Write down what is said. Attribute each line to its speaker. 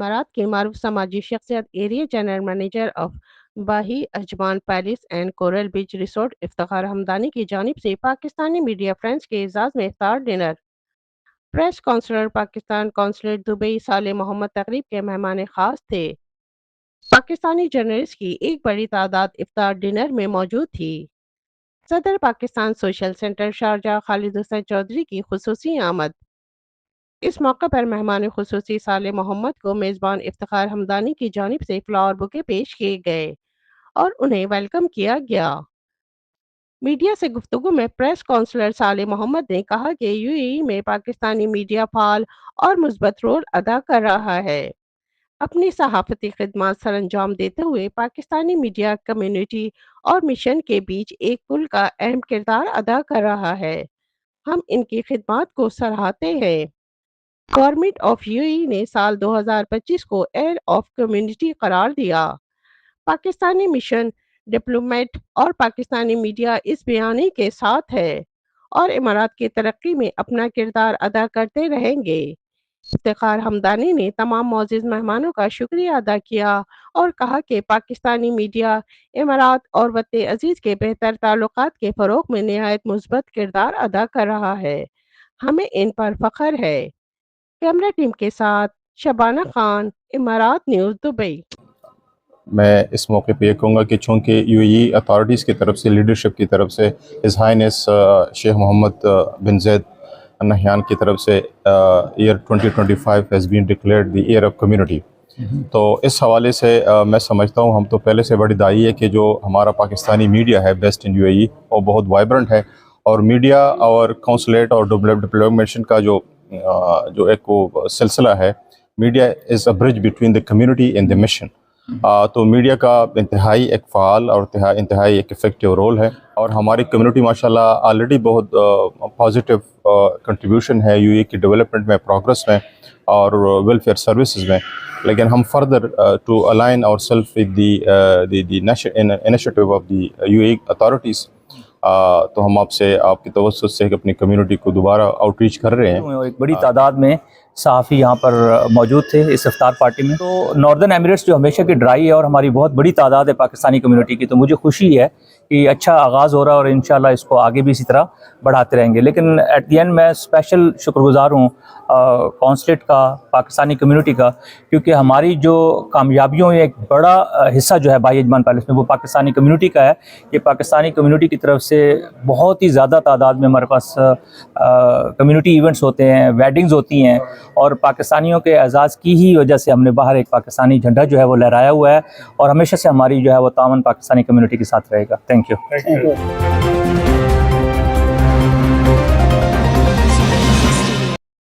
Speaker 1: امارات کے معروف سماجی شخصیت area general manager of Bahi Ajman Palace and Coral Beach Resort Iftikhar Hamdani کی جانب سے پاکستانی میڈیا فرینڈز کے اعزاز میں افطار dinner. Press counsellor Pakistan consulate Dubai Saleh Muhammad تقریب کے مہمان خاص تھے۔ پاکستانی جرنلسٹ کی ایک بڑی تعداد افطار ڈنر میں موجود تھی۔ صدر Pakistan social centre Sharjah Khalid Hussain Chaudhry کی خصوصی آمد۔ اس موقع پر مہمان خصوصی صالح محمد کو میزبان افتخار حمدانی کی جانب سے فلاور بوکے پیش کیے گئے اور انہیں ویلکم کیا گیا۔ میڈیا سے گفتگو میں پریس کونسلر صالح محمد نے کہا کہ یو اے ای میں پاکستانی میڈیا فعال اور مثبت رول ادا کر رہا ہے۔ اپنی صحافتی خدمات سر انجام دیتے ہوئے پاکستانی میڈیا کمیونٹی اور مشن کے بیچ ایک پل کا اہم کردار ادا کر رہا ہے۔ ہم ان کی خدمات کو سراہتے ہیں۔ گورنمنٹ آف یو اے ای نے سال 2025 کو ایئر آف کمیونٹی قرار دیا۔ پاکستانی مشن، ڈپلومیٹ اور پاکستانی میڈیا اس بیانیے کے ساتھ ہے اور امارات کی ترقی میں اپنا کردار ادا کرتے رہیں گے۔ افتخار حمدانی نے تمام معزز مہمانوں کا شکریہ ادا کیا اور کہا کہ پاکستانی میڈیا امارات اور وطن عزیز کے بہتر تعلقات کے فروغ میں نہایت مثبت کردار ادا کر رہا ہے۔ ہمیں ان پر فخر ہے۔ کیمرہ ٹیم کے ساتھ شبانہ خان، امارات نیوز، دبئی۔
Speaker 2: میں اس موقع پہ یہ کہوں گا کہ چونکہ یو اے ای اتھارٹیز کی طرف سے، لیڈرشپ کی طرف سے، ہز ہائنس شیخ محمد بن زید النہیان کی طرف سے year 2025 has been declared the year of community. تو اس حوالے سے میں سمجھتا ہوں ہم تو پہلے سے بڑی دائی ہے کہ جو ہمارا پاکستانی میڈیا ہے بیسٹ ان یو اے ای وہ بہت وائبرنٹ ہے، اور میڈیا اور کونسلیٹ اور ڈپلومیشن کا جو ایک وہ سلسلہ ہے، media is a bridge between the community and the mission. تو میڈیا کا انتہائی ایک فعال اور انتہائی ایک افیکٹو رول ہے، اور ہماری کمیونٹی ماشاءاللہ آلریڈی بہت پازیٹیو کنٹریبیوشن ہے یو اے کی ڈیولپمنٹ میں، پروگرس میں اور ویلفیئر سروسز میں، لیکن ہم further to align our self with the initiative of the U A authorities, تو ہم آپ کی توسط سے اپنی کمیونٹی کو دوبارہ آؤٹ ریچ کر رہے ہیں۔
Speaker 3: ایک بڑی تعداد میں صحافی یہاں پر موجود تھے اس افطار پارٹی میں۔ تو ناردرن ایمریٹس جو ہمیشہ کی ڈرائی ہے اور ہماری بہت بڑی تعداد ہے پاکستانی کمیونٹی کی، تو مجھے خوشی ہے کہ اچھا آغاز ہو رہا ہے اور انشاءاللہ اس کو آگے بھی اسی طرح بڑھاتے رہیں گے۔ لیکن ایٹ دی اینڈ میں اسپیشل شکر گزار ہوں کونسلیٹ کا، پاکستانی کمیونٹی کا، کیونکہ ہماری جو کامیابیوں میں ایک بڑا حصہ جو ہے باہی اجمان پیلس میں وہ پاکستانی کمیونٹی کا ہے۔ یہ پاکستانی کمیونٹی کی طرف سے بہت ہی زیادہ تعداد میں ہمارے پاس کمیونٹی ایونٹس ہوتے ہیں، ویڈنگز ہوتی ہیں، اور پاکستانیوں کے اعزاز کی ہی وجہ سے ہم نے باہر ایک پاکستانی جھنڈا جو ہے وہ لہرایا ہوا ہے، اور ہمیشہ سے ہماری جو ہے وہ تعاون پاکستانی کمیونٹی کے ساتھ رہے گا۔ Thank you.